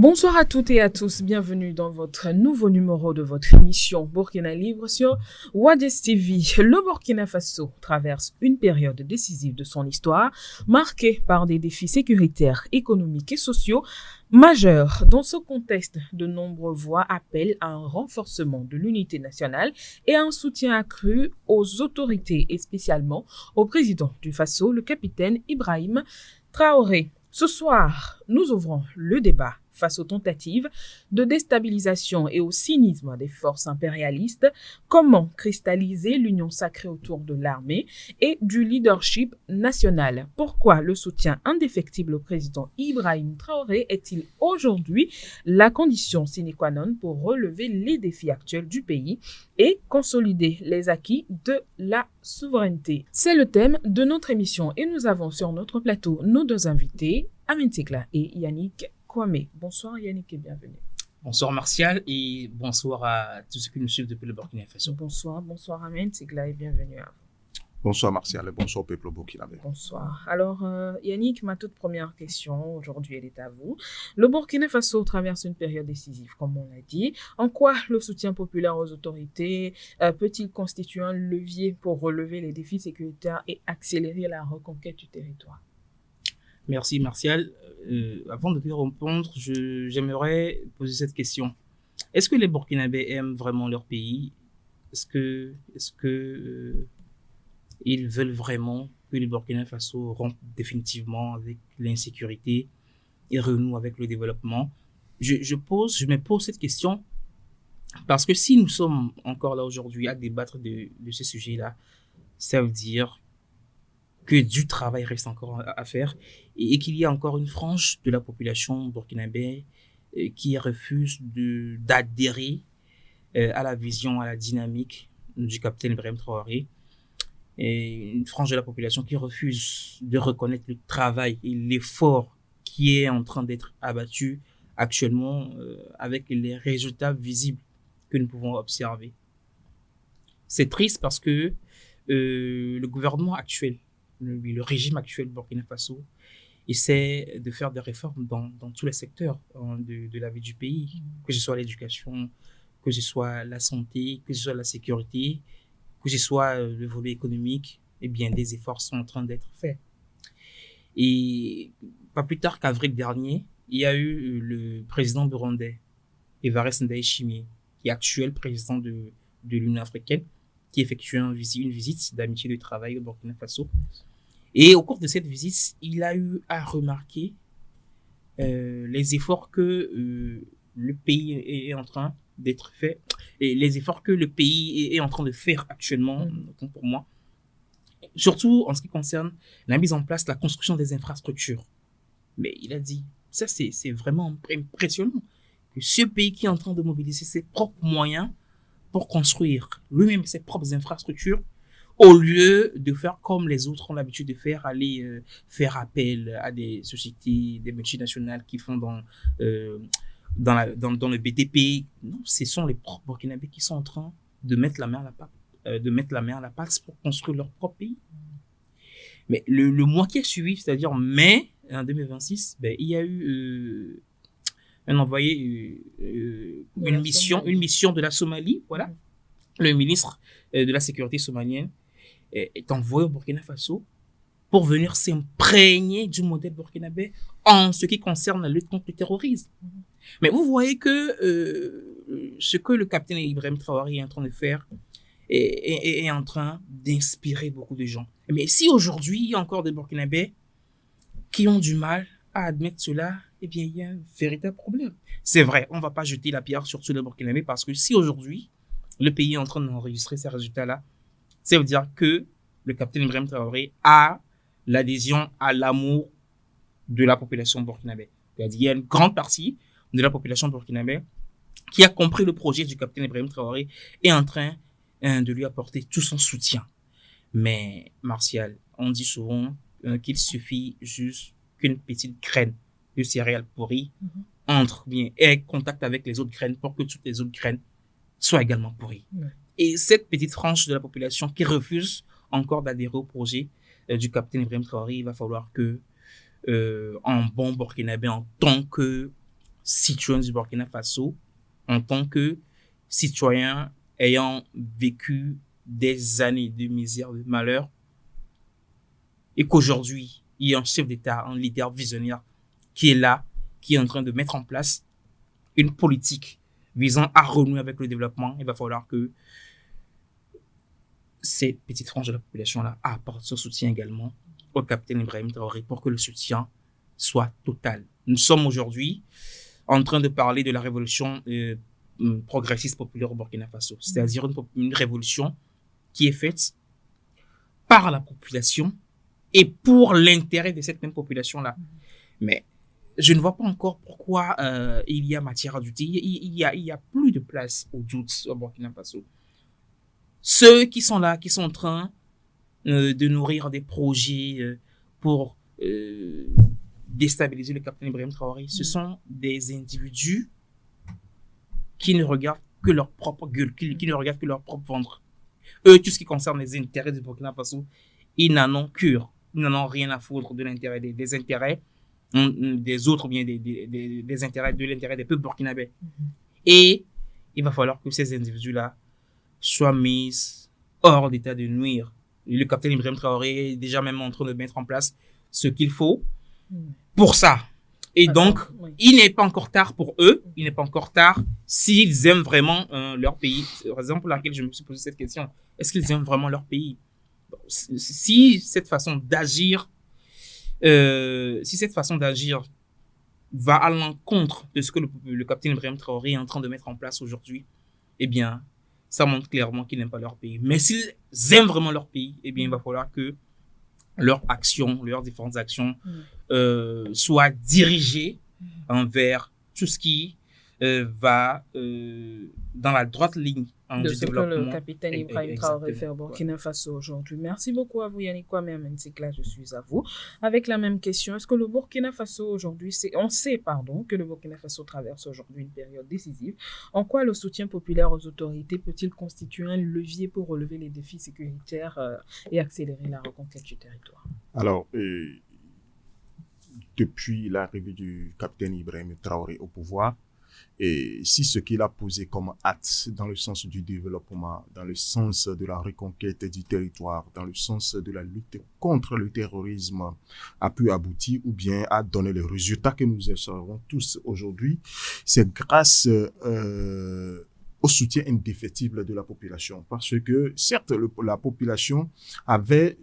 Bonsoir à toutes et à tous, bienvenue dans votre nouveau numéro de votre émission Burkina Libre sur Wades TV. Le Burkina Faso traverse une période décisive de son histoire, marquée par des défis sécuritaires, économiques et sociaux majeurs. Dans ce contexte, de nombreuses voix appellent à un renforcement de l'unité nationale et à un soutien accru aux autorités et spécialement au président du Faso, le capitaine Ibrahim Traoré. Ce soir, nous ouvrons le débat face aux tentatives de déstabilisation et au cynisme des forces impérialistes. Comment cristalliser l'union sacrée autour de l'armée et du leadership national? Pourquoi le soutien indéfectible au président Ibrahim Traoré est-il aujourd'hui la condition sine qua non pour relever les défis actuels du pays et consolider les acquis de la souveraineté? C'est le thème de notre émission et nous avons sur notre plateau nos deux invités, Amin Tekla et Yannick Kwame. Bonsoir Yannick et bienvenue. Bonsoir Martial et bonsoir à tous ceux qui nous suivent depuis le Burkina Faso. Bonsoir Amin Tekla et bienvenue à vous. Bonsoir Martial et bonsoir peuple burkinabé. Bonsoir. Alors Yannick, ma toute première question aujourd'hui, elle est à vous. Le Burkina Faso traverse une période décisive, comme on l'a dit. En quoi le soutien populaire aux autorités peut-il constituer un levier pour relever les défis sécuritaires et accélérer la reconquête du territoire? Merci Martial. Avant de te répondre, j'aimerais poser cette question. Est-ce que les Burkinabés aiment vraiment leur pays? Est-ce que ils veulent vraiment que le Burkina Faso rompe définitivement avec l'insécurité et renoue avec le développement? Je me pose cette question parce que si nous sommes encore là aujourd'hui à débattre de ce sujet-là, ça veut dire que du travail reste encore à faire et qu'il y a encore une frange de la population burkinabé qui refuse d'adhérer à la vision, à la dynamique du capitaine Ibrahim Traoré, et une frange de la population qui refuse de reconnaître le travail et l'effort qui est en train d'être abattu actuellement avec les résultats visibles que nous pouvons observer. C'est triste parce que le gouvernement actuel, le régime actuel du Burkina Faso essaie de faire des réformes dans tous les secteurs de la vie du pays, que ce soit l'éducation, que ce soit la santé, que ce soit la sécurité, que ce soit le volet économique. Eh bien, des efforts sont en train d'être faits. Et pas plus tard qu'avril dernier, il y a eu le président burundais, Evariste Ndayishimiye, qui est actuel président de l'Union africaine, qui effectue une visite d'amitié de travail au Burkina Faso. Et au cours de cette visite, il a eu à remarquer les efforts que le pays est en train d'être fait, et les efforts que le pays est en train de faire actuellement, pour moi, surtout en ce qui concerne la mise en place, la construction des infrastructures. Mais il a dit, ça c'est vraiment impressionnant, que ce pays qui est en train de mobiliser ses propres moyens pour construire lui-même ses propres infrastructures, au lieu de faire comme les autres ont l'habitude de faire, aller faire appel à des sociétés, des multinationales qui font dans le BTP. Non, ce sont les propres Burkinabés qui sont en train de mettre la main à la pâte, pour construire leur propre pays. Mais le mois qui a suivi, c'est-à-dire mai en 2026, il y a eu un envoyé, une mission de la Somalie, voilà. Le ministre de la sécurité somalienne est envoyé au Burkina Faso pour venir s'imprégner du modèle burkinabé en ce qui concerne la lutte contre le terrorisme. Mais vous voyez que ce que le capitaine Ibrahim Traoré est en train de faire est en train d'inspirer beaucoup de gens. Mais si aujourd'hui, il y a encore des Burkinabés qui ont du mal à admettre cela, eh bien, il y a un véritable problème. C'est vrai, on ne va pas jeter la pierre sur tous les Burkinabés parce que si aujourd'hui, le pays est en train d'enregistrer ces résultats-là, ça veut dire que le capitaine Ibrahim Traoré a l'adhésion à l'amour de la population burkinabé. C'est-à-dire, il y a une grande partie de la population burkinabé qui a compris le projet du capitaine Ibrahim Traoré et est en train de lui apporter tout son soutien. Mais, Martial, on dit souvent qu'il suffit juste qu'une petite graine de céréales pourries entre bien et contact avec les autres graines pour que toutes les autres graines soient également pourries. Et cette petite frange de la population qui refuse encore d'adhérer au projet du capitaine Ibrahim Traoré, il va falloir que, en bon burkinabé, en tant que citoyen du Burkina Faso en tant que citoyen ayant vécu des années de misère, de malheur, et qu'aujourd'hui, il y a un chef d'État, un leader visionnaire qui est là, qui est en train de mettre en place une politique visant à renouer avec le développement. Il va falloir que ces petites franges de la population-là apportent ce soutien également au capitaine Ibrahim Traoré pour que le soutien soit total. Nous sommes aujourd'hui en train de parler de la révolution progressiste populaire au Burkina Faso, c'est-à-dire une révolution qui est faite par la population et pour l'intérêt de cette même population-là. Mais je ne vois pas encore pourquoi il y a matière à douter. Il y a plus de place au doute au Burkina Faso. Ceux qui sont là, qui sont en train de nourrir des projets pour déstabiliser le capitaine Ibrahim Traoré, ce sont des individus qui ne regardent que leur propre gueule, qui ne regardent que leur propre ventre. Eux, tout ce qui concerne les intérêts du Burkina Faso, ils n'en ont cure. Ils n'en ont rien à foutre de l'intérêt des intérêts des autres, bien des intérêts, de l'intérêt des peuples burkinabés. Et il va falloir que ces individus-là soient mis hors d'état de nuire. Et le capitaine Ibrahim Traoré est déjà même en train de mettre en place ce qu'il faut pour ça. Et donc, il n'est pas encore tard pour eux, il n'est pas encore tard s'ils aiment vraiment leur pays. C'est la raison pour laquelle je me suis posé cette question. Est-ce qu'ils aiment vraiment leur pays? Si cette façon d'agir va à l'encontre de ce que le capitaine Ibrahim Traoré est en train de mettre en place aujourd'hui, eh bien, ça montre clairement qu'ils n'aiment pas leur pays. Mais s'ils aiment vraiment leur pays, eh bien, il va falloir que leurs actions, leurs différentes actions soient dirigées envers tout ce qui va dans la droite ligne de ce que le capitaine Ibrahim Traoré fait au Burkina Faso aujourd'hui. Merci beaucoup à vous, Yannick Kwame Mensik-La, je suis à vous. Avec la même question, est-ce que le Burkina Faso aujourd'hui, on sait que le Burkina Faso traverse aujourd'hui une période décisive. En quoi le soutien populaire aux autorités peut-il constituer un levier pour relever les défis sécuritaires et accélérer la reconquête du territoire? Alors, depuis l'arrivée du capitaine Ibrahim Traoré au pouvoir, et si ce qu'il a posé comme acte dans le sens du développement, dans le sens de la reconquête du territoire, dans le sens de la lutte contre le terrorisme a pu aboutir ou bien a donné les résultats que nous observons tous aujourd'hui, c'est grâce au soutien indéfectible de la population. Parce que, certes, la population avait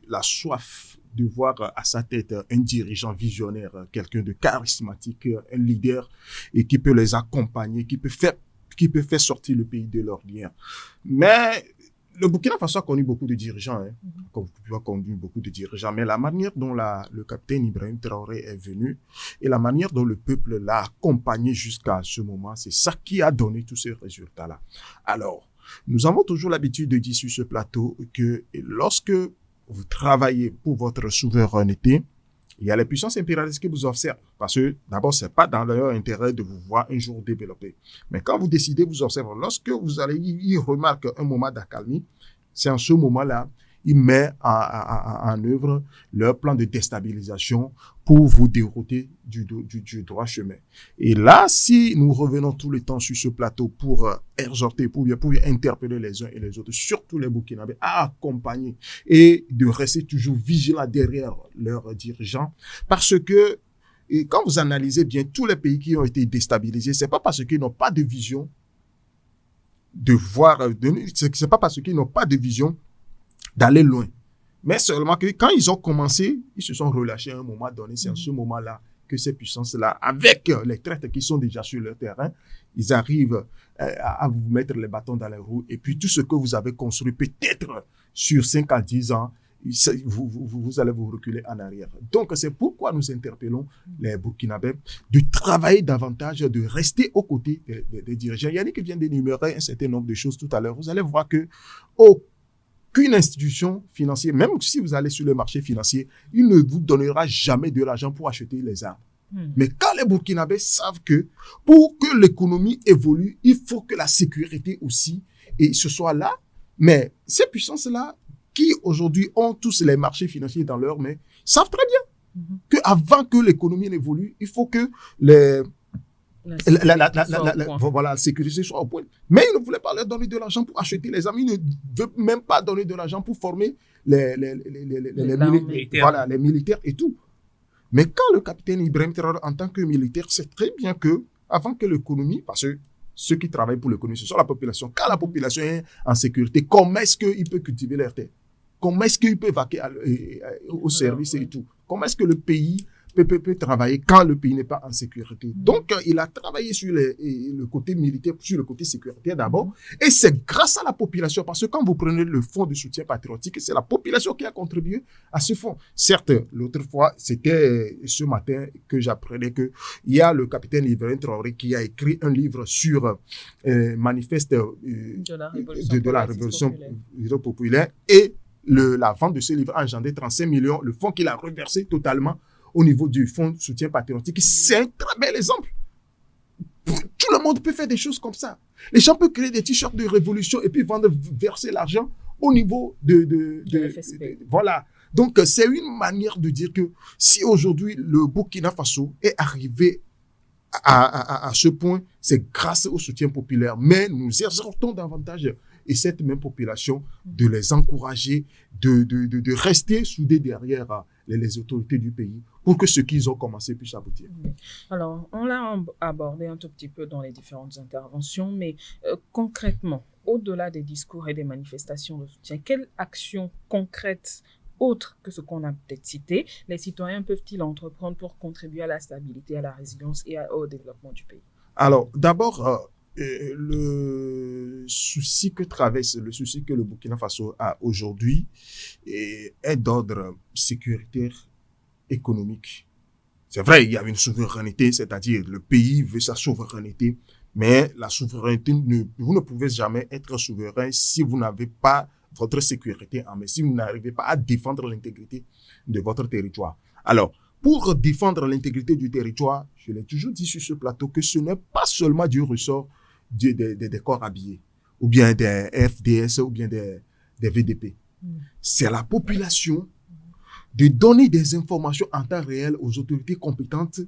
la soif de voir à sa tête un dirigeant visionnaire, quelqu'un de charismatique, un leader, et qui peut les accompagner, qui peut faire sortir le pays de leurs liens. Mais le Burkina Faso a connu beaucoup de dirigeants, mais la manière dont le capitaine Ibrahim Traoré est venu et la manière dont le peuple l'a accompagné jusqu'à ce moment, c'est ça qui a donné tous ces résultats-là. Alors, nous avons toujours l'habitude de dire sur ce plateau que lorsque vous travaillez pour votre souveraineté, il y a les puissances impérialistes qui vous observent. Parce que, d'abord, c'est pas dans leur intérêt de vous voir un jour développer. Mais quand vous décidez, vous observez. Lorsque vous allez, ils remarquent un moment d'accalmie, c'est en ce moment-là, ils mettent en œuvre leur plan de déstabilisation pour vous dérouter du droit chemin. Et là, si nous revenons tout le temps sur ce plateau pour exhorter, pour interpeller les uns et les autres, surtout les Burkinabés, à accompagner et de rester toujours vigilants derrière leurs dirigeants, parce que et quand vous analysez bien tous les pays qui ont été déstabilisés, c'est pas parce qu'ils n'ont pas de vision c'est pas parce qu'ils n'ont pas de vision d'aller loin. Mais seulement que quand ils ont commencé, ils se sont relâchés à un moment donné. C'est en ce moment-là que ces puissances-là, avec les traites qui sont déjà sur le terrain, ils arrivent à vous mettre les bâtons dans les roues. Et puis tout ce que vous avez construit peut-être sur 5 à 10 ans, vous allez vous reculer en arrière. Donc, c'est pourquoi nous interpellons les Burkinabés de travailler davantage, de rester aux côtés des dirigeants. Yannick vient d'énumérer un certain nombre de choses tout à l'heure. Vous allez voir que qu'une institution financière, même si vous allez sur le marché financier, il ne vous donnera jamais de l'argent pour acheter les armes. Mais quand les Burkinabés savent que pour que l'économie évolue, il faut que la sécurité aussi et ce soit là. Mais ces puissances-là, qui aujourd'hui ont tous les marchés financiers dans leurs mains, savent très bien qu'avant que l'économie n'évolue, il faut que Voilà, la sécurité soit au point. Mais il ne voulait pas leur donner de l'argent pour acheter les armes. Il ne veut même pas donner de l'argent pour former les militaires et tout. Mais quand le capitaine Ibrahim Traoré, en tant que militaire, sait très bien que, avant que l'économie, parce que ceux qui travaillent pour l'économie, ce sont la population. Quand la population est en sécurité, comment est-ce qu'il peut cultiver leur terre? Comment est-ce qu'il peut vaquer au service et tout? Comment est-ce que le pays peut travailler quand le pays n'est pas en sécurité? Donc, il a travaillé sur le côté militaire, sur le côté sécuritaire d'abord. Et c'est grâce à la population, parce que quand vous prenez le fonds de soutien patriotique, c'est la population qui a contribué à ce fonds. Certes, l'autre fois, c'était ce matin que j'apprenais qu'il y a le capitaine Ibrahim Traoré qui a écrit un livre sur manifeste de la révolution populaire et la vente de ce livre a engendré 35 millions, le fonds qu'il a reversé totalement au niveau du fonds de soutien patriotique. C'est un très bel exemple. Tout le monde peut faire des choses comme ça. Les gens peuvent créer des t-shirts de révolution et puis verser l'argent au niveau de voilà. Donc, c'est une manière de dire que si aujourd'hui le Burkina Faso est arrivé à ce point, c'est grâce au soutien populaire. Mais nous exhortons davantage et cette même population de les encourager, de rester soudés derrière les autorités du pays pour que ce qu'ils ont commencé puisse aboutir. Alors, on l'a abordé un tout petit peu dans les différentes interventions, mais concrètement, au-delà des discours et des manifestations de soutien, quelles actions concrètes autres que ce qu'on a peut-être cité, les citoyens peuvent-ils entreprendre pour contribuer à la stabilité, à la résilience et au développement du pays? Alors, d'abord, le souci que le Burkina Faso a aujourd'hui est d'ordre sécuritaire, économique. C'est vrai, il y a une souveraineté, c'est-à-dire le pays veut sa souveraineté, mais la souveraineté, vous ne pouvez jamais être souverain si vous n'avez pas votre sécurité en main, si vous n'arrivez pas à défendre l'intégrité de votre territoire. Alors, pour défendre l'intégrité du territoire, je l'ai toujours dit sur ce plateau que ce n'est pas seulement du ressort des corps habillés, ou bien des FDS, ou bien des VDP. C'est la population de donner des informations en temps réel aux autorités compétentes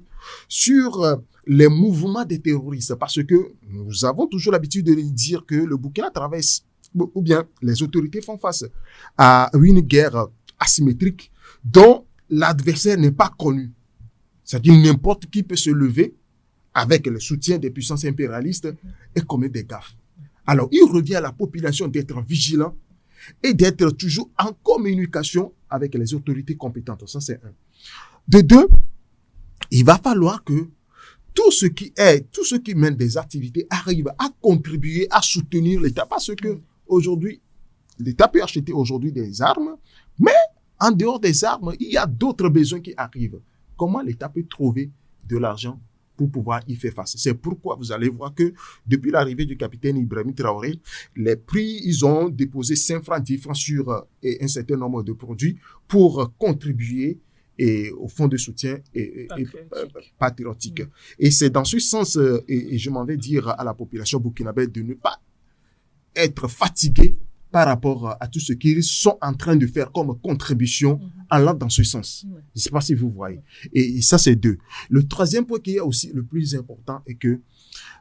sur les mouvements des terroristes. Parce que nous avons toujours l'habitude de dire que le Burkina traverse, ou bien les autorités font face à une guerre asymétrique dont l'adversaire n'est pas connu. C'est-à-dire n'importe qui peut se lever avec le soutien des puissances impérialistes et commettre des gaffes. Alors, il revient à la population d'être vigilant et d'être toujours en communication avec les autorités compétentes. Ça, c'est un. De deux, il va falloir que tout ce qui mène des activités arrive à contribuer, à soutenir l'État. Parce que aujourd'hui, l'État peut acheter aujourd'hui des armes, mais en dehors des armes, il y a d'autres besoins qui arrivent. Comment l'État peut trouver de l'argent pour pouvoir y faire face? C'est pourquoi vous allez voir que depuis l'arrivée du capitaine Ibrahim Traoré, les prix, ils ont déposé 5 francs, 10 francs sur un certain nombre de produits pour contribuer au fonds de soutien patriotique. Et c'est dans ce sens, et je m'en vais dire à la population burkinabé de ne pas être fatigué par rapport à tout ce qu'ils sont en train de faire comme contribution allant dans ce sens. Je ne sais pas si vous voyez. Et ça, c'est deux. Le troisième point qui est aussi le plus important est que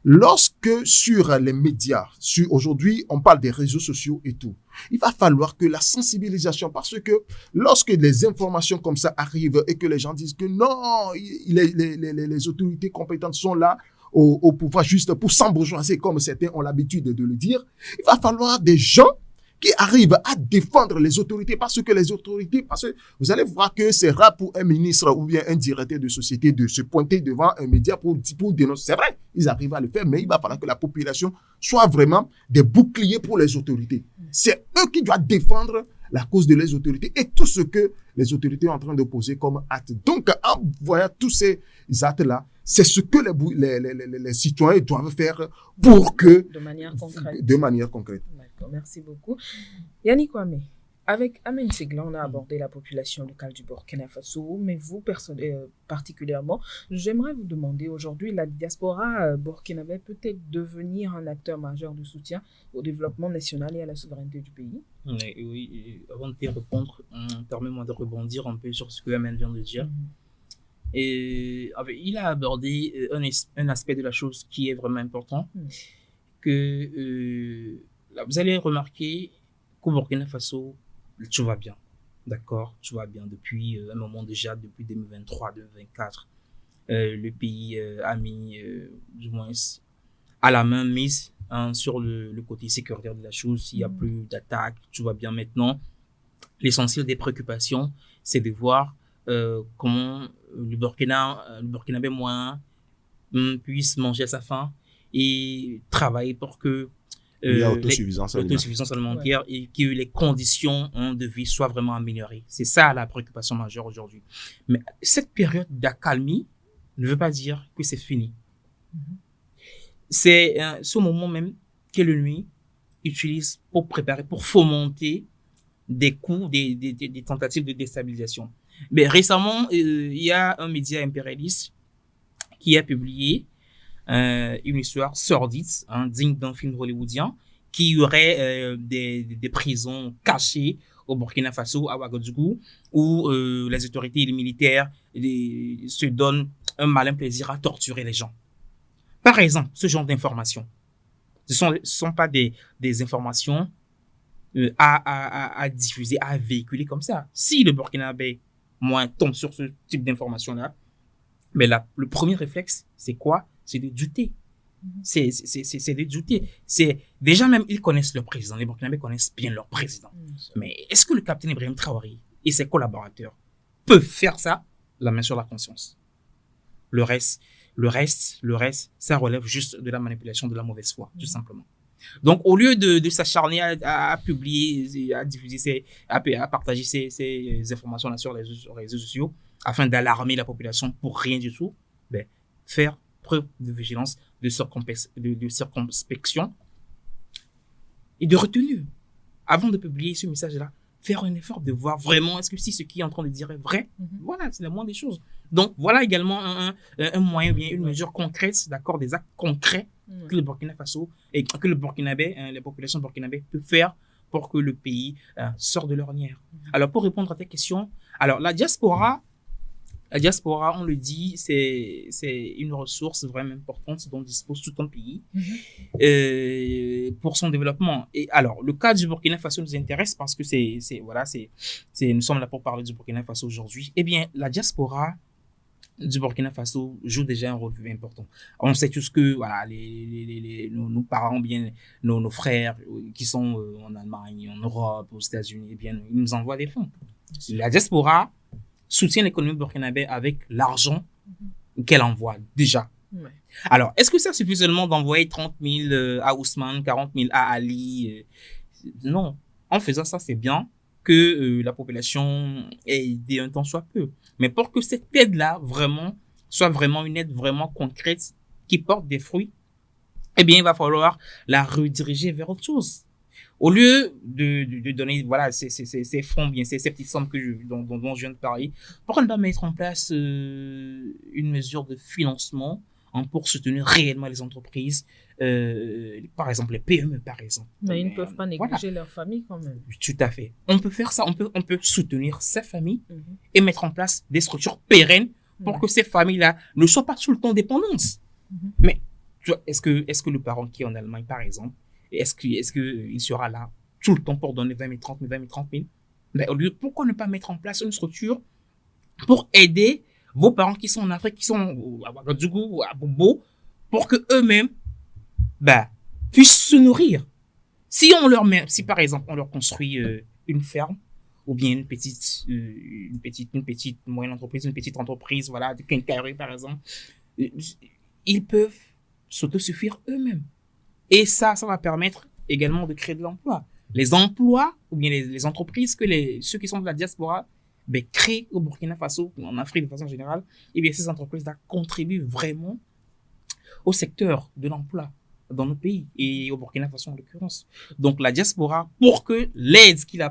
lorsque sur les médias, aujourd'hui, on parle des réseaux sociaux et tout, il va falloir que la sensibilisation, parce que lorsque les informations comme ça arrivent et que les gens disent que non, les autorités compétentes sont là au pouvoir juste pour s'embourgeoiser, comme certains ont l'habitude de le dire, il va falloir des gens qui arrivent à défendre les autorités, parce que vous allez voir que c'est rare pour un ministre ou bien un directeur de société de se pointer devant un média pour dénoncer. C'est vrai, ils arrivent à le faire, mais il va falloir que la population soit vraiment des boucliers pour les autorités. C'est eux qui doivent défendre la cause de les autorités et tout ce que les autorités sont en train de poser comme acte. Donc, en voyant tous ces actes-là, c'est ce que les citoyens doivent faire pour que... De manière concrète. De manière concrète. D'accord, merci beaucoup. Yannick Kwame, avec Amen Segla, on a abordé la population locale du Burkina Faso, mais vous, particulièrement, j'aimerais vous demander aujourd'hui, la diaspora burkinabé peut-elle devenir un acteur majeur de soutien au développement national et à la souveraineté du pays? Oui, avant de te répondre, permets-moi de rebondir un peu sur ce que Amen vient de dire. il a abordé un aspect de la chose qui est vraiment important, que là, vous allez remarquer qu'au Burkina Faso, tout va bien. D'accord, tout va bien depuis un moment déjà, depuis 2023-2024. Le pays a mis, du moins, à la main mise sur le côté sécuritaire de la chose. Il n'y a plus d'attaques, tout va bien maintenant. L'essentiel des préoccupations, c'est de voir comment le Burkinabé moyen puisse manger à sa faim et travailler pour que il y a autosuffisance alimentaire et que les conditions de vie soient vraiment améliorées. C'est ça la préoccupation majeure aujourd'hui. Mais cette période d'accalmie ne veut pas dire que c'est fini. C'est ce moment même que l'ennemi utilise pour préparer, pour fomenter des coups, des tentatives de déstabilisation. Mais récemment, il y a un média impérialiste qui a publié une histoire sordide, digne d'un film hollywoodien, qui y aurait des prisons cachées au Burkina Faso, à Ouagadougou, où les autorités et les militaires se donnent un malin plaisir à torturer les gens. Par exemple, ce genre d'informations, ce sont pas des informations à diffuser, à véhiculer comme ça. Si le Burkinabé tombe sur ce type d'informations-là, mais le premier réflexe, c'est quoi? C'est de douter. C'est de douter. Déjà même, ils connaissent leur président. Les Burkinabés connaissent bien leur président. Mais est-ce que le capitaine Ibrahim Traoré et ses collaborateurs peuvent faire ça, la main sur la conscience? Le reste, ça relève juste de la manipulation, de la mauvaise foi, tout simplement. Donc, au lieu de s'acharner à publier, à diffuser, à partager ces informations-là sur les réseaux sociaux, afin d'alarmer la population pour rien du tout, faire preuve de vigilance, de circonspection et de retenue. Avant de publier ce message-là, faire un effort de voir vraiment est-ce que si ce qui est en train de dire est vrai. Voilà, c'est la moindre des choses. Donc, voilà également un moyen, bien une mesure concrète, d'accord, des actes concrets que le Burkina Faso et que le Burkinabé, les populations burkinabées peuvent faire pour que le pays sorte de l'ornière. Alors, pour répondre à ta question, alors la diaspora, on le dit, c'est une ressource vraiment importante dont dispose tout un pays pour son développement. Et alors, le cas du Burkina Faso nous intéresse parce que nous sommes là pour parler du Burkina Faso aujourd'hui. Eh bien, la diaspora du Burkina Faso joue déjà un rôle important. On sait tous que nos parents, bien nos frères qui sont en Allemagne, en Europe, aux États-Unis, eh bien, ils nous envoient des fonds. La diaspora soutient l'économie burkinabé avec l'argent qu'elle envoie déjà. Alors, est-ce que ça suffit seulement d'envoyer 30 000 à Ousmane, 40 000 à Ali? Non. En faisant ça, c'est bien que la population ait aidé un temps soit peu. Mais pour que cette aide-là soit vraiment une aide vraiment concrète qui porte des fruits, eh bien, il va falloir la rediriger vers autre chose. Au lieu de donner, ces fonds, bien, ces petites sommes dont je viens de parler, pourquoi ne pas mettre en place une mesure de financement pour soutenir réellement les entreprises, par exemple les PME, par exemple. Mais ils ne peuvent pas négliger leur famille quand même. Tout à fait. On peut faire ça, on peut soutenir ces familles et mettre en place des structures pérennes pour que ces familles-là ne soient pas tout le temps dépendantes. Mais tu vois, est-ce que le parent qui est en Allemagne, par exemple, est-ce qu'il sera là tout le temps pour donner 20 000, 30 000? Mais au lieu, pourquoi ne pas mettre en place une structure pour aider vos parents qui sont en Afrique, qui sont à Ouagadougou, à Bobo, pour que eux-mêmes, puissent se nourrir. Si par exemple, on leur construit une ferme, ou bien une petite moyenne entreprise, une petite entreprise, de quincaillerie, par exemple, ils peuvent s'autosuffire eux-mêmes. Et ça va permettre également de créer de l'emploi. Les emplois, ou bien les entreprises que ceux qui sont de la diaspora créent au Burkina Faso, en Afrique de façon générale, et bien ces entreprises-là contribuent vraiment au secteur de l'emploi dans nos pays, et au Burkina Faso en l'occurrence. Donc la diaspora, pour que l'aide qu'elle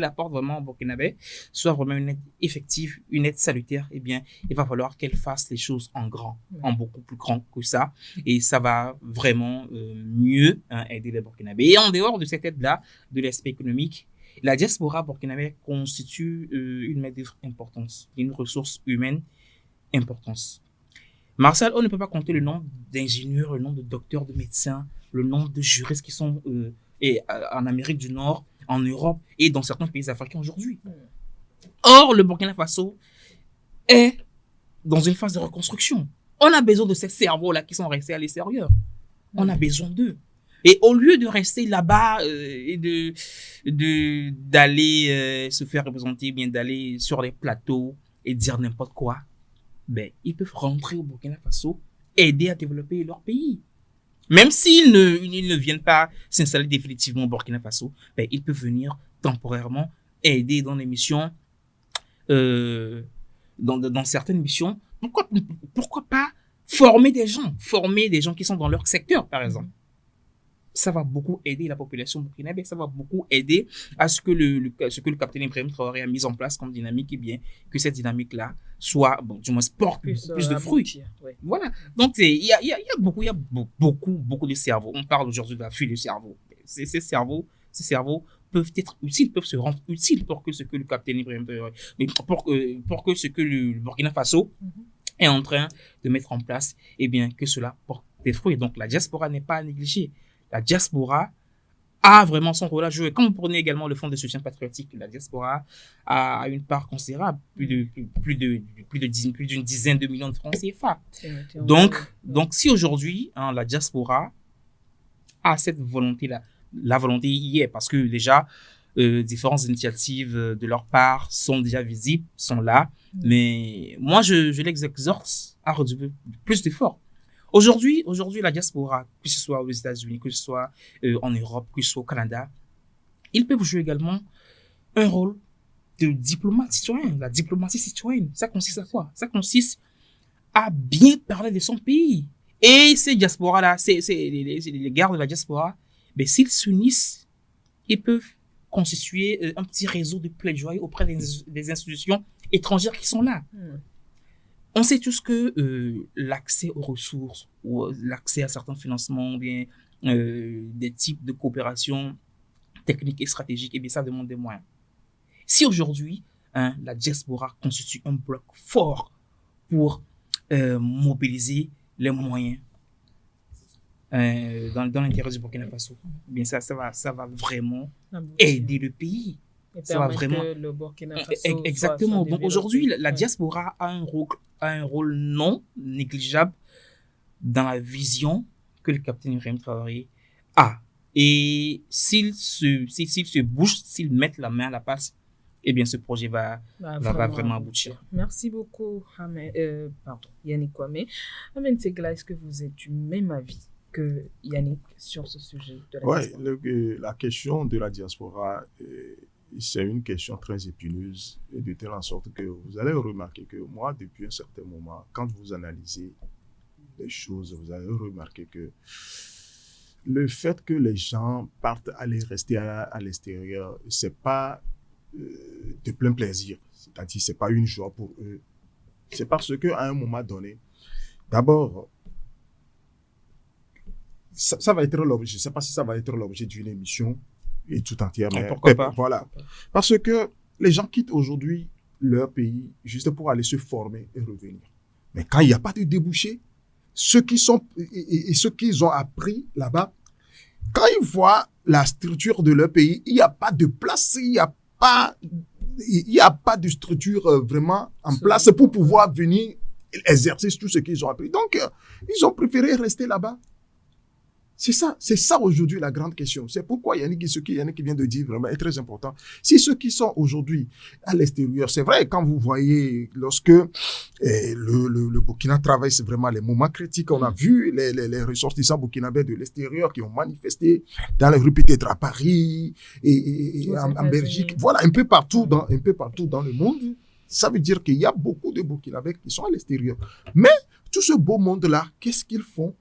apporte vraiment au Burkinabé soit vraiment une aide effective, une aide salutaire, eh bien, il va falloir qu'elle fasse les choses en grand, en beaucoup plus grand que ça, et ça va vraiment mieux aider les Burkinabés. Et en dehors de cette aide-là, de l'aspect économique, la diaspora burkinabé constitue une main-d'œuvre importante, une ressource humaine importance. Martial, on ne peut pas compter le nombre d'ingénieurs, le nombre de docteurs, de médecins, le nombre de juristes qui sont en Amérique du Nord, en Europe et dans certains pays africains aujourd'hui. Or, le Burkina Faso est dans une phase de reconstruction. On a besoin de ces cerveaux-là qui sont restés à l'extérieur. On a besoin d'eux. Et au lieu de rester là-bas et d'aller se faire représenter, bien d'aller sur les plateaux et dire n'importe quoi, ben, ils peuvent rentrer au Burkina Faso, aider à développer leur pays. Même s'ils ne viennent pas s'installer définitivement au Burkina Faso, ben, ils peuvent venir temporairement aider dans les missions, dans certaines missions. Pourquoi pas former des gens qui sont dans leur secteur, par exemple. Ça va beaucoup aider la population burkinabé, ça va beaucoup aider à ce que le capitaine Ibrahim Traoré a mis en place comme dynamique, et bien que cette dynamique-là soit, bon, du moins, porte plus de fruits. Ouais. Voilà. Donc, il y a beaucoup de cerveaux. On parle aujourd'hui de la fuite de cerveau. Ces cerveaux peuvent être utiles, peuvent se rendre utiles pour que ce que le capitaine Ibrahim Traoré, pour que ce que le Burkina Faso est en train de mettre en place, eh bien, que cela porte des fruits. Donc, la diaspora n'est pas à négliger. La diaspora a vraiment son rôle à jouer. Quand vous prenez également le fonds de soutien patriotique, la diaspora a une part considérable, plus d'une dizaine de millions de francs CFA. Donc si aujourd'hui, la diaspora a cette volonté-là, la volonté y est, parce que déjà, différentes initiatives de leur part sont déjà visibles, sont là, mais moi, je les exhorte à redoubler plus d'efforts. Aujourd'hui, la diaspora, que ce soit aux États-Unis, que ce soit en Europe, que ce soit au Canada, ils peuvent jouer également un rôle de diplomate citoyen. La diplomatie citoyenne, ça consiste à quoi? Ça consiste à bien parler de son pays. Et ces diasporas-là, les gardes de la diaspora, ben, s'ils s'unissent, ils peuvent constituer un petit réseau de plaidoyer auprès des institutions étrangères qui sont là. On sait tous que l'accès aux ressources ou l'accès à certains financements, bien des types de coopération techniques et stratégiques, eh bien ça demande des moyens. Si aujourd'hui, la diaspora constitue un bloc fort pour mobiliser les moyens dans l'intérêt du Burkina Faso, eh bien ça va vraiment aider le pays. Ça va vraiment que le Burkina Faso exactement. Donc aujourd'hui, la diaspora a un rôle non négligeable dans la vision que le capitaine Ibrahim Traoré a. Et s'ils se bougent, s'ils mettent la main à la pâte, eh bien ce projet va vraiment aboutir. Merci beaucoup, Yannick Kwame. Amen Segla, est-ce que vous êtes du même avis que Yannick sur ce sujet de la diaspora? Oui, la question de la diaspora, c'est une question très épineuse, et de telle sorte que vous allez remarquer que moi, depuis un certain moment, quand vous analysez les choses, vous allez remarquer que le fait que les gens partent aller rester à l'extérieur, c'est pas de plein plaisir. C'est-à-dire, c'est pas une joie pour eux. C'est parce que à un moment donné, d'abord, ça va être l'objet. Je sais pas si ça va être l'objet d'une émission et tout entière, mais pourquoi pas? Voilà. Parce que les gens quittent aujourd'hui leur pays juste pour aller se former et revenir. Mais quand il n'y a pas de débouché, ceux qui ont appris là-bas, quand ils voient la structure de leur pays, il n'y a pas de place, il n'y a pas de structure vraiment en place pour pouvoir venir exercer tout ce qu'ils ont appris. Donc, ils ont préféré rester là-bas. C'est ça aujourd'hui la grande question. C'est pourquoi ce que Yannick vient de dire vraiment est très important. Si ceux qui sont aujourd'hui à l'extérieur, c'est vrai, quand vous voyez, lorsque le Burkina traverse vraiment les moments critiques, on a vu les ressortissants burkinabés de l'extérieur qui ont manifesté dans les rues peut-être à Paris et en Belgique, voilà, un peu partout dans le monde. Ça veut dire qu'il y a beaucoup de Burkinabés qui sont à l'extérieur. Mais tout ce beau monde-là, qu'est-ce qu'ils font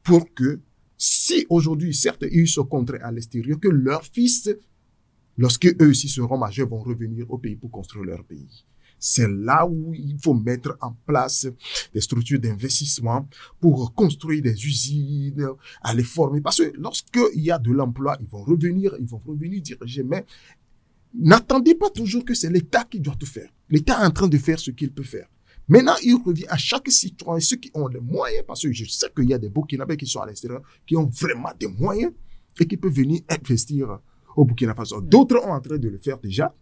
pour que si aujourd'hui, certes, ils sont contraints à l'extérieur, que leurs fils, lorsque eux aussi seront majeurs, vont revenir au pays pour construire leur pays. C'est là où il faut mettre en place des structures d'investissement pour construire des usines, aller former. Parce que lorsqu'il y a de l'emploi, ils vont revenir diriger. Mais n'attendez pas toujours que c'est l'État qui doit tout faire. L'État est en train de faire ce qu'il peut faire. Maintenant, il revient à chaque citoyen, ceux qui ont les moyens, parce que je sais qu'il y a des Burkinabés qui sont à l'extérieur, qui ont vraiment des moyens et qui peuvent venir investir au Burkina Faso. D'autres sont en train de le faire déjà.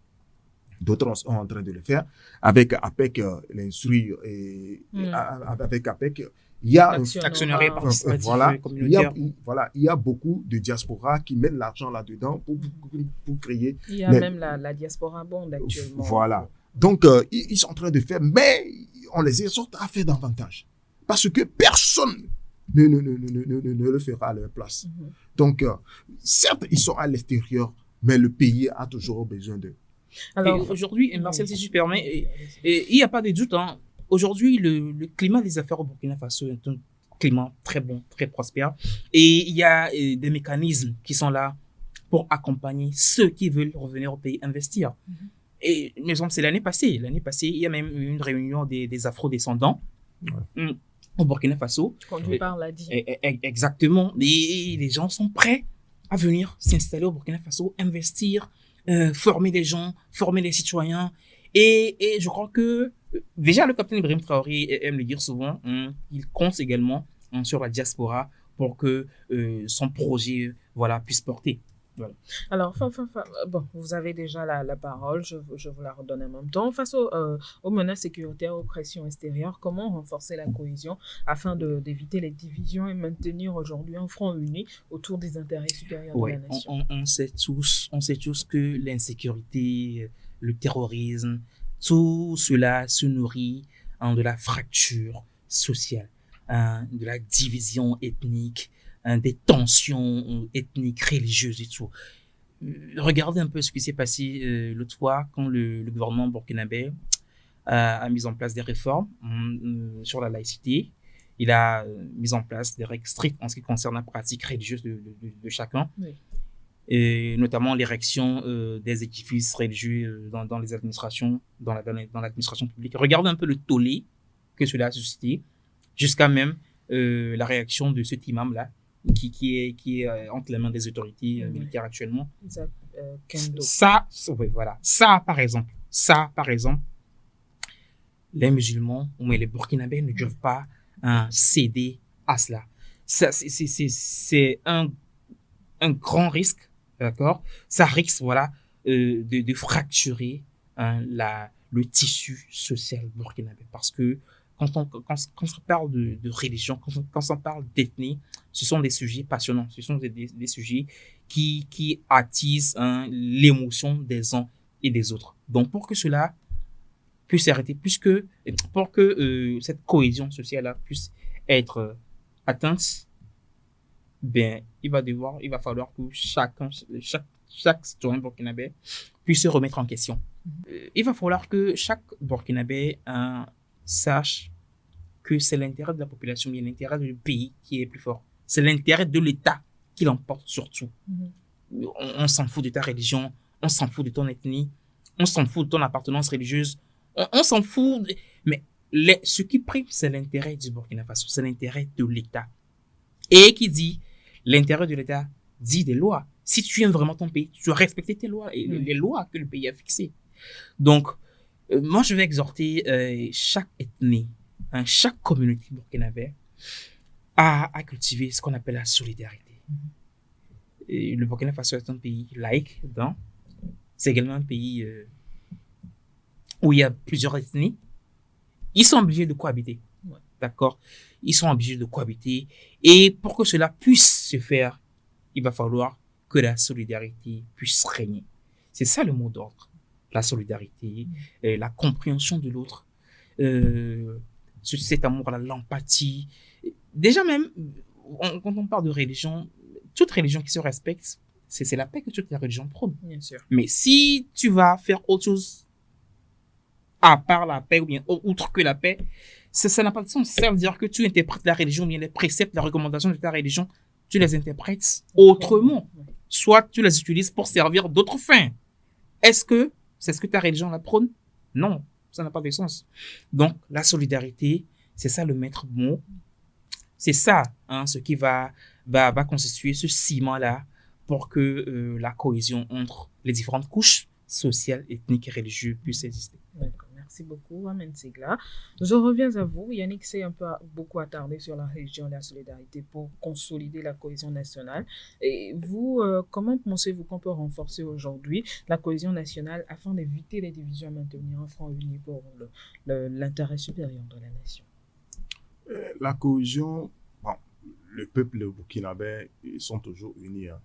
D'autres sont en train de le faire avec APEC, l'instruire et avec APEC. Il y a actionnariat participatif communautaire. Il y a beaucoup de diaspora qui mettent l'argent là-dedans pour créer. Il y a même la diaspora bond actuellement. Voilà. Donc, ils sont en train de faire, mais on les exhorte à faire davantage. Parce que personne ne le fera à leur place. Donc, certes, ils sont à l'extérieur, mais le pays a toujours besoin d'eux. Alors, aujourd'hui, Marcel, si je permets, il n'y a pas de doute, hein. Aujourd'hui, le climat des affaires au Burkina Faso est un climat très bon, très prospère. Et il y a des mécanismes qui sont là pour accompagner ceux qui veulent revenir au pays investir. Et, par exemple, c'est l'année passée. L'année passée, il y a même eu une réunion des afro-descendants au Burkina Faso. Conduit par l'ADI. Exactement. Et les gens sont prêts à venir s'installer au Burkina Faso, investir, former des gens, former des citoyens. Et je crois que, déjà, le capitaine Ibrahim Traoré aime le dire souvent, il compte également sur la diaspora pour que son projet puisse porter. Voilà. Alors, bon, vous avez déjà la parole, je vous la redonne en même temps. Face aux menaces sécuritaires, aux pressions extérieures, comment renforcer la cohésion afin d'éviter les divisions et maintenir aujourd'hui un front uni autour des intérêts supérieurs de la nation? On sait tous que l'insécurité, le terrorisme, tout cela se nourrit de la fracture sociale, de la division ethnique, des tensions ethniques, religieuses et tout. Regardez un peu ce qui s'est passé l'autre fois quand le gouvernement burkinabé a mis en place des réformes sur la laïcité. Il a mis en place des règles strictes en ce qui concerne la pratique religieuse de chacun, et notamment l'érection des édifices religieux dans les administrations, dans l'administration publique. Regardez un peu le tollé que cela a suscité, jusqu'à même la réaction de cet imam-là, qui est entre les mains des autorités militaires actuellement. Ça, par exemple, les musulmans ou les Burkinabés ne doivent pas céder à cela. C'est un grand risque, d'accord? Ça risque, de fracturer le tissu social burkinabé, parce que quand on parle de religion, quand on parle d'ethnie, ce sont des sujets passionnants, ce sont des sujets qui attisent l'émotion des uns et des autres. Donc, pour que cela puisse s'arrêter, pour que cette cohésion sociale-là puisse être atteinte, il va falloir que chaque citoyen burkinabé puisse se remettre en question. Il va falloir que chaque Burkinabé sache que c'est l'intérêt de la population, mais l'intérêt du pays qui est plus fort. C'est l'intérêt de l'État qui l'emporte surtout. On s'en fout de ta religion, on s'en fout de ton ethnie, on s'en fout de ton appartenance religieuse, on s'en fout. Mais ce qui prime, c'est l'intérêt du Burkina Faso, c'est l'intérêt de l'État. Et qui dit l'intérêt de l'État dit des lois. Si tu aimes vraiment ton pays, tu dois respecter tes lois et les lois que le pays a fixées. Donc, moi, je vais exhorter chaque ethnie, chaque communauté burkinabé à cultiver ce qu'on appelle la solidarité. Et le Burkina Faso est un pays laïque, c'est également un pays où il y a plusieurs ethnies. Ils sont obligés de cohabiter, d'accord? Ils sont obligés de cohabiter. Et pour que cela puisse se faire, il va falloir que la solidarité puisse régner. C'est ça le mot d'ordre. La solidarité, la compréhension de l'autre, cet amour, l'empathie. Déjà même, quand on parle de religion, toute religion qui se respecte, c'est la paix que toute la religion prône. Bien sûr. Mais si tu vas faire autre chose à part la paix ou bien outre que la paix, ça n'a pas de sens. Ça veut dire que tu interprètes la religion, bien les préceptes, les recommandations de ta religion, tu les interprètes autrement. Soit tu les utilises pour servir d'autres fins. Est-ce que c'est ce que ta religion la prône? Non, ça n'a pas de sens. Donc, la solidarité, c'est ça le maître mot. C'est ça, ce qui va constituer ce ciment-là pour que la cohésion entre les différentes couches sociales, ethniques et religieuses puisse exister. D'accord, merci. Merci beaucoup, Amen Sigla. Je reviens à vous. Yannick s'est beaucoup attardé sur la région et la solidarité pour consolider la cohésion nationale. Et vous, comment pensez-vous qu'on peut renforcer aujourd'hui la cohésion nationale afin d'éviter les divisions et maintenir un front uni pour l'intérêt supérieur de la nation? La cohésion, bon, le peuple burkinabé, ils sont toujours unis. Hein.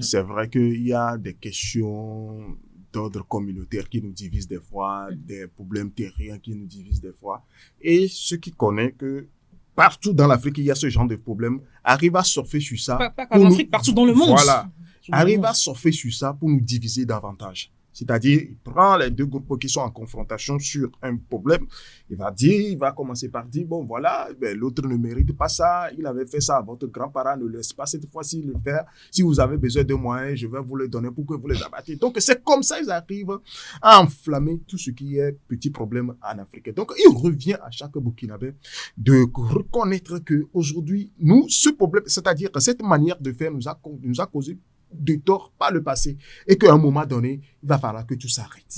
C'est vrai qu'il y a des questions d'ordre communautaire qui nous divisent des fois, des problèmes terriens qui nous divisent des fois. Et ceux qui connaissent que partout dans l'Afrique, il y a ce genre de problème, arrivent à surfer sur ça. Pas qu'en Afrique, partout dans le monde. Voilà. Arrivent à surfer sur ça pour nous diviser davantage. C'est-à-dire, il prend les deux groupes qui sont en confrontation sur un problème. Il va commencer par dire, bon, voilà, ben, l'autre ne mérite pas ça. Il avait fait ça à votre grand-parent, ne laisse pas cette fois-ci le faire. Si vous avez besoin de moyens, je vais vous les donner pour que vous les abattiez. Donc, c'est comme ça qu'ils arrivent à enflammer tout ce qui est petit problème en Afrique. Donc, il revient à chaque Burkinabé de reconnaître qu'aujourd'hui, nous, ce problème, c'est-à-dire que cette manière de faire nous a causé de tort par le passé et qu'à un moment donné, il va falloir que tout s'arrête.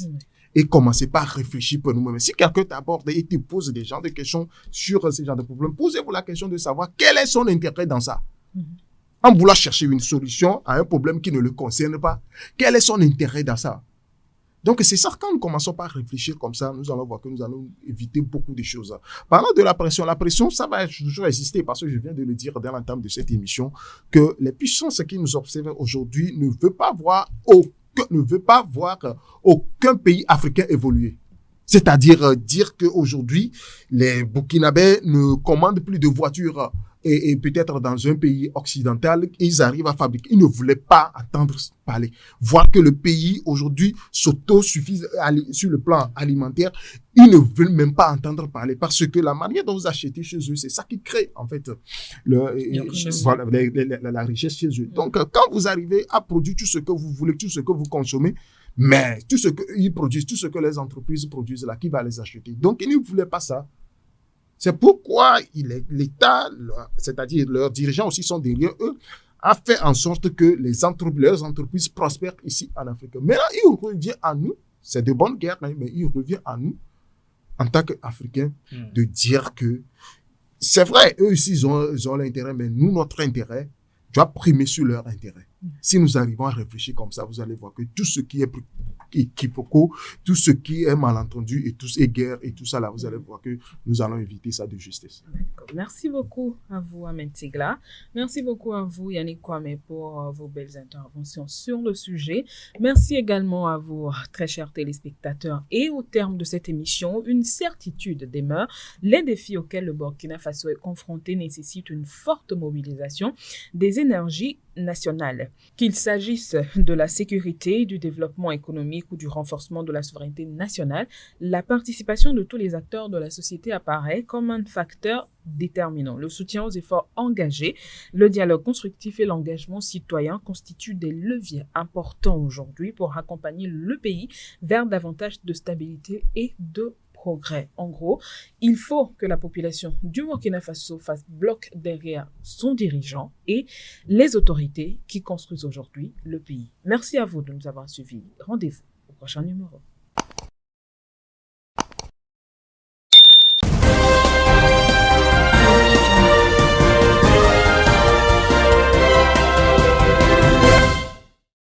Et commencer par réfléchir pour nous-mêmes. Si quelqu'un t'aborde et te pose des genres de questions sur ce genre de problème, posez-vous la question de savoir quel est son intérêt dans ça. En voulant chercher une solution à un problème qui ne le concerne pas, quel est son intérêt dans ça? Donc, c'est ça, quand nous commençons par réfléchir comme ça, nous allons voir que nous allons éviter beaucoup de choses. Parlant de la pression, ça va toujours exister parce que je viens de le dire dès l'entame de cette émission, que les puissances qui nous observent aujourd'hui ne veulent pas voir aucun pays africain évoluer. C'est-à-dire dire qu'aujourd'hui, les Burkinabés ne commandent plus de voitures et peut-être dans un pays occidental, ils arrivent à fabriquer. Ils ne voulaient pas entendre parler. Voir que le pays aujourd'hui s'autosuffit sur le plan alimentaire, ils ne veulent même pas entendre parler parce que la manière dont vous achetez chez eux, c'est ça qui crée en fait la richesse chez eux. Donc, quand vous arrivez à produire tout ce que vous voulez, tout ce que vous consommez, mais tout ce qu'ils produisent, tout ce que les entreprises produisent là, qui va les acheter? Donc, ils ne voulaient pas ça. C'est pourquoi l'État, c'est-à-dire leurs dirigeants aussi sont derrière eux, a fait en sorte que leurs entreprises prospèrent ici en Afrique. Maintenant, il revient à nous, c'est de bonne guerre, mais il revient à nous, en tant qu'Africains, de dire que c'est vrai, eux aussi, ils ont l'intérêt, mais nous, notre intérêt doit primer sur leur intérêt. Si nous arrivons à réfléchir comme ça, vous allez voir que tout ce qui est équivoco, tout ce qui est malentendu et tout ce qui est guerre et tout ça là, vous allez voir que nous allons éviter ça de justesse. Merci beaucoup à vous, Amen Sigla. Merci beaucoup à vous, Yannick Kwame, pour vos belles interventions sur le sujet. Merci également à vous, très chers téléspectateurs. Et au terme de cette émission, une certitude demeure. Les défis auxquels le Burkina Faso est confronté nécessitent une forte mobilisation des énergies nationales. Qu'il s'agisse de la sécurité, du développement économique ou du renforcement de la souveraineté nationale, la participation de tous les acteurs de la société apparaît comme un facteur déterminant. Le soutien aux efforts engagés, le dialogue constructif et l'engagement citoyen constituent des leviers importants aujourd'hui pour accompagner le pays vers davantage de stabilité et de progrès. En gros, il faut que la population du Burkina Faso fasse bloc derrière son dirigeant et les autorités qui construisent aujourd'hui le pays. Merci à vous de nous avoir suivis. Rendez-vous au prochain numéro.